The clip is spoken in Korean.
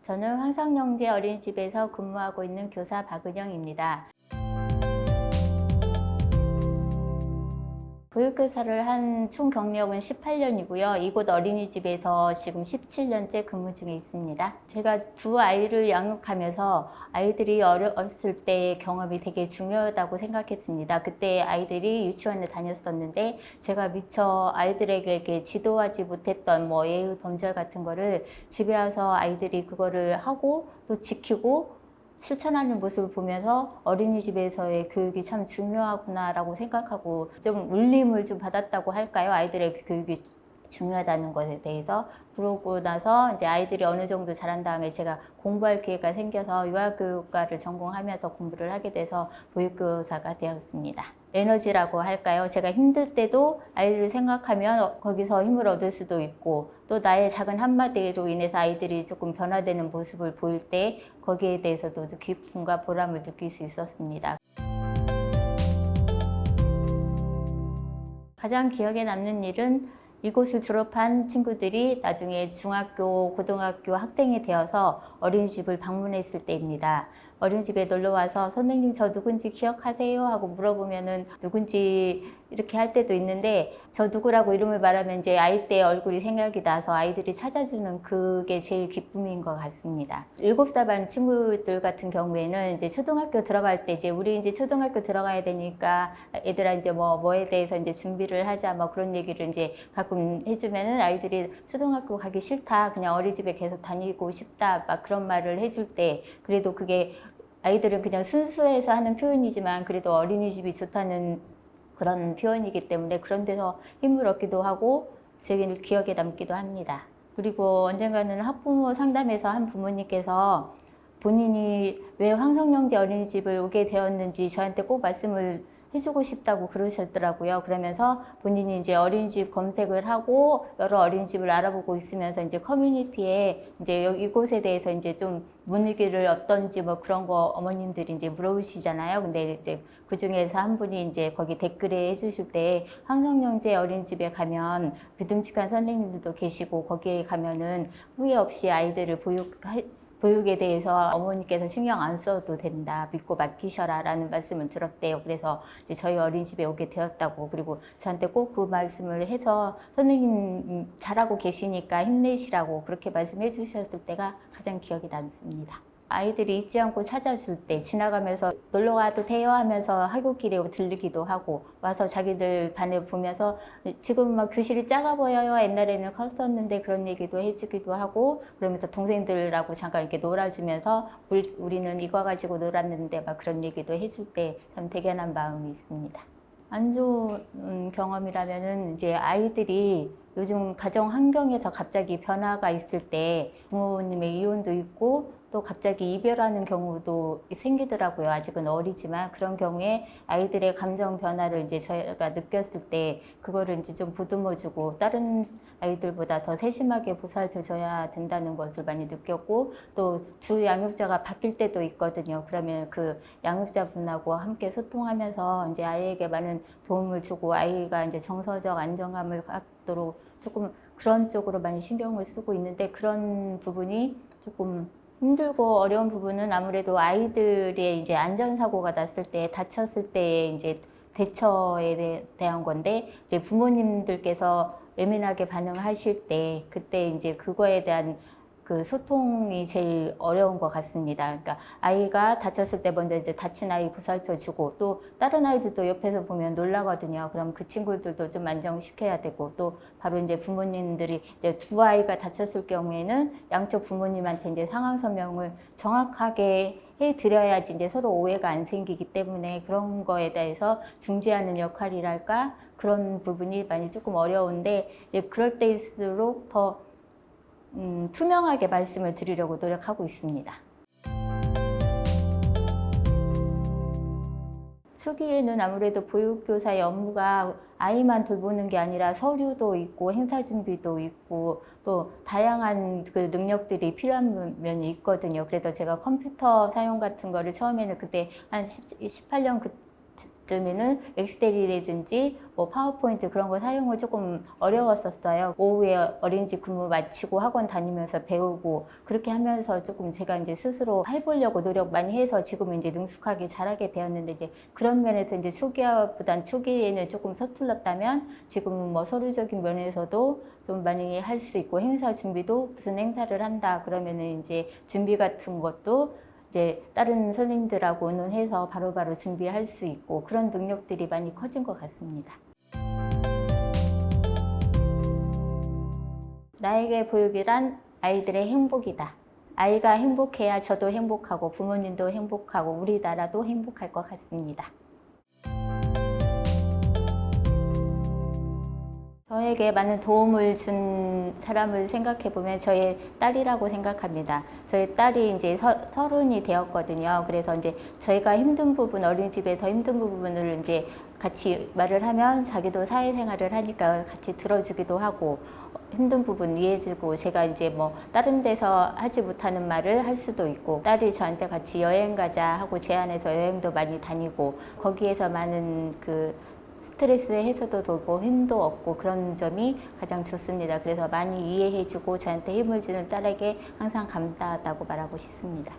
저는 황상영제 어린이집에서 근무하고 있는 교사 박은영입니다. 보육교사를 한 총 경력은 18년이고요. 이곳 어린이집에서 지금 17년째 근무 중에 있습니다. 제가 두 아이를 양육하면서 아이들이 어렸을 때의 경험이 되게 중요하다고 생각했습니다. 그때 아이들이 유치원에 다녔었는데 제가 미처 아이들에게 이렇게 지도하지 못했던 예의 범절 같은 거를 집에 와서 아이들이 그거를 하고 또 지키고 실천하는 모습을 보면서 어린이집에서의 교육이 참 중요하구나라고 생각하고 좀 울림을 좀 받았다고 할까요? 아이들의 교육이 중요하다는 것에 대해서. 그러고 나서 이제 아이들이 어느 정도 자란 다음에 제가 공부할 기회가 생겨서 유아교육과를 전공하면서 공부를 하게 돼서 보육교사가 되었습니다. 에너지라고 할까요? 제가 힘들 때도 아이들을 생각하면 거기서 힘을 얻을 수도 있고, 또 나의 작은 한마디로 인해서 아이들이 조금 변화되는 모습을 보일 때 거기에 대해서도 기쁨과 보람을 느낄 수 있었습니다. 가장 기억에 남는 일은 이곳을 졸업한 친구들이 나중에 중학교, 고등학교 학생이 되어서 어린이집을 방문했을 때입니다. 어린이집에 놀러 와서 선생님 저 누군지 기억하세요? 하고 물어보면은 누군지 이렇게 할 때도 있는데, 저 누구라고 이름을 말하면 이제 아이 때 얼굴이 생각이 나서 아이들이 찾아주는 그게 제일 기쁨인 것 같습니다. 7살 반 친구들 같은 경우에는 이제 초등학교 들어갈 때 이제 우리 이제 초등학교 들어가야 되니까 얘들아 이제 뭐에 대해서 이제 준비를 하자 그런 얘기를 이제 가끔 해주면은 아이들이 초등학교 가기 싫다, 그냥 어린이집에 계속 다니고 싶다 막 그런 말을 해줄 때, 그래도 그게 아이들은 그냥 순수해서 하는 표현이지만 그래도 어린이집이 좋다는 그런 표현이기 때문에 그런 데서 힘을 얻기도 하고 제 기억에 남기도 합니다. 그리고 언젠가는 학부모 상담에서 한 부모님께서 본인이 왜 황성영제 어린이집을 오게 되었는지 저한테 꼭 말씀을 해주고 싶다고 그러셨더라고요. 그러면서 본인이 이제 어린이집 검색을 하고 여러 어린이집을 알아보고 있으면서 이제 커뮤니티에 이제 이곳에 대해서 이제 좀 분위기를 어떤지 그런 거 어머님들이 이제 물어보시잖아요. 근데 이제 그 중에서 한 분이 이제 거기 댓글에 해주실 때 황성영제 어린이집에 가면 믿음직한 선생님들도 계시고 거기에 가면은 후회 없이 아이들을 보육에 대해서 어머니께서 신경 안 써도 된다, 믿고 맡기셔라 라는 말씀을 들었대요. 그래서 이제 저희 어린이집에 오게 되었다고, 그리고 저한테 꼭 그 말씀을 해서 선생님 잘하고 계시니까 힘내시라고 그렇게 말씀해 주셨을 때가 가장 기억이 남습니다. 아이들이 잊지 않고 찾아줄 때, 지나가면서 놀러 가도 돼요 하면서 학교길에 들르기도 하고 와서 자기들 반에 보면서 지금 교실이 작아 보여요, 옛날에는 컸었는데 그런 얘기도 해주기도 하고, 그러면서 동생들하고 잠깐 이렇게 놀아주면서 우리는 이거 가지고 놀았는데 그런 얘기도 해줄 때 참 대견한 마음이 있습니다. 안 좋은 경험이라면은 이제 아이들이 요즘 가정 환경에서 갑자기 변화가 있을 때 부모님의 이혼도 있고 또 갑자기 이별하는 경우도 생기더라고요. 아직은 어리지만 그런 경우에 아이들의 감정 변화를 이제 저희가 느꼈을 때 그거를 이제 좀 보듬어주고 다른 아이들보다 더 세심하게 보살펴줘야 된다는 것을 많이 느꼈고, 또 주 양육자가 바뀔 때도 있거든요. 그러면 그 양육자분하고 함께 소통하면서 이제 아이에게 많은 도움을 주고 아이가 이제 정서적 안정감을 갖도록 조금 그런 쪽으로 많이 신경을 쓰고 있는데, 그런 부분이 조금 힘들고 어려운 부분은 아무래도 아이들의 이제 안전사고가 났을 때, 다쳤을 때의 이제 대처에 대한 건데, 이제 부모님들께서 예민하게 반응하실 때 그때 이제 그거에 대한 그 소통이 제일 어려운 것 같습니다. 그러니까 아이가 다쳤을 때 먼저 이제 다친 아이 보살펴주고, 또 다른 아이들도 옆에서 보면 놀라거든요. 그럼 그 친구들도 좀 안정시켜야 되고, 또 바로 이제 부모님들이 이제 두 아이가 다쳤을 경우에는 양쪽 부모님한테 이제 상황 설명을 정확하게 해드려야지 이제 서로 오해가 안 생기기 때문에 그런 거에 대해서 중재하는 역할이랄까, 그런 부분이 많이 조금 어려운데, 이제 그럴 때일수록 더 투명하게 말씀을 드리려고 노력하고 있습니다. 초기에는 아무래도 보육교사의 업무가 아이만 돌보는 게 아니라 서류도 있고 행사 준비도 있고 또 다양한 그 능력들이 필요한 면이 있거든요. 그래서 제가 컴퓨터 사용 같은 거를 처음에는 그때 한 18년 전에는 엑셀이라든지 뭐 파워포인트 그런 거 사용을 조금 어려웠었어요. 오후에 어린이집 근무 마치고 학원 다니면서 배우고 그렇게 하면서 조금 제가 이제 스스로 해보려고 노력 많이 해서 지금은 이제 능숙하게 잘하게 되었는데 이제 그런 면에서 이제 초기화보단 초기에는 조금 서툴렀다면 지금은 뭐 서류적인 면에서도 좀 많이 할 수 있고 행사 준비도 무슨 행사를 한다 그러면은 이제 준비 같은 것도 이제 다른 선생님들하고 의논해서 바로바로 준비할 수 있고 그런 능력들이 많이 커진 것 같습니다. 나에게 보육이란 아이들의 행복이다. 아이가 행복해야 저도 행복하고 부모님도 행복하고 우리나라도 행복할 것 같습니다. 저에게 많은 도움을 준 사람을 생각해 보면 저의 딸이라고 생각합니다. 저희 딸이 이제 서른이 되었거든요. 그래서 이제 저희가 힘든 부분, 어린이집에서 힘든 부분을 이제 같이 말을 하면 자기도 사회생활을 하니까 같이 들어주기도 하고 힘든 부분 이해해주고 제가 이제 뭐 다른 데서 하지 못하는 말을 할 수도 있고 딸이 저한테 같이 여행 가자 하고 제안해서 여행도 많이 다니고 거기에서 많은 그 스트레스 해소도 되고 힘도 얻고 그런 점이 가장 좋습니다. 그래서 많이 이해해주고 저한테 힘을 주는 딸에게 항상 감사하다고 말하고 싶습니다.